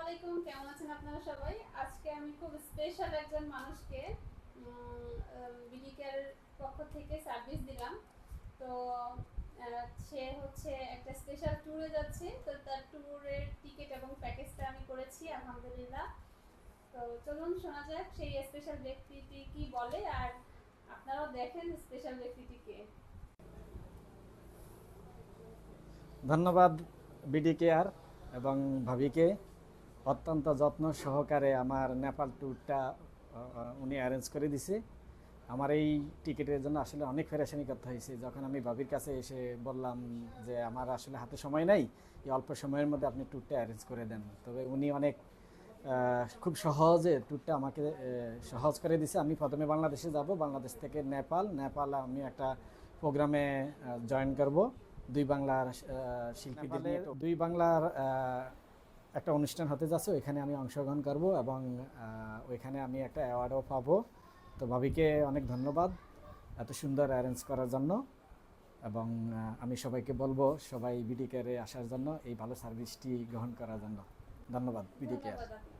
আলাইকুম, কেমন আছেন আপনারা সবাই? আজকে আমি খুব স্পেশাল একজন মানুষকে বিডিকের পক্ষ থেকে সার্ভিস দিলাম। তো সে হচ্ছে একটা স্পেশাল ট্যুরে যাচ্ছে, তো তার ট্যুরের টিকিট এবং প্যাকেজটা আমি করেছি আলহামদুলিল্লাহ। তো চলুন শোনা যাক সেই স্পেশাল ব্যক্তিটি কি বলে, আর আপনারাও দেখেন স্পেশাল ব্যক্তিটিকে। ধন্যবাদ বিডিকেআর এবং ভাবিকে অত্যন্ত যত্ন সহকারে আমার নেপাল ট্যুরটা উনি অ্যারেঞ্জ করে দিছে। আমার এই টিকিটের জন্য আসলে অনেক পেরেশানি করতে হয়েছে। যখন আমি ভাবির কাছে এসে বললাম যে আমার আসলে হাতে সময় নাই, এই অল্প সময়ের মধ্যে আপনি ট্যুরটা অ্যারেঞ্জ করে দেন, তবে উনি অনেক খুব সহজে ট্যুরটা আমাকে সহজ করে দিছে। আমি প্রথমে বাংলাদেশে যাব, বাংলাদেশ থেকে নেপাল আমি একটা প্রোগ্রামে জয়েন করব। দুই বাংলার শিল্পীদের নিয়ে দুই বাংলার একটা অনুষ্ঠান হতে যাচ্ছে, ওইখানে আমি অংশগ্রহণ করব এবং ওইখানে আমি একটা অ্যাওয়ার্ডও পাবো। তো ভাবিকে অনেক ধন্যবাদ এত সুন্দর অ্যারেঞ্জ করার জন্য, এবং আমি সবাইকে বলবো সবাই বিডি কেয়ারে আসার জন্য, এই ভালো সার্ভিসটি গ্রহণ করার জন্য। ধন্যবাদ বিডি কেয়ার। ধন্যবাদ আপনাকে।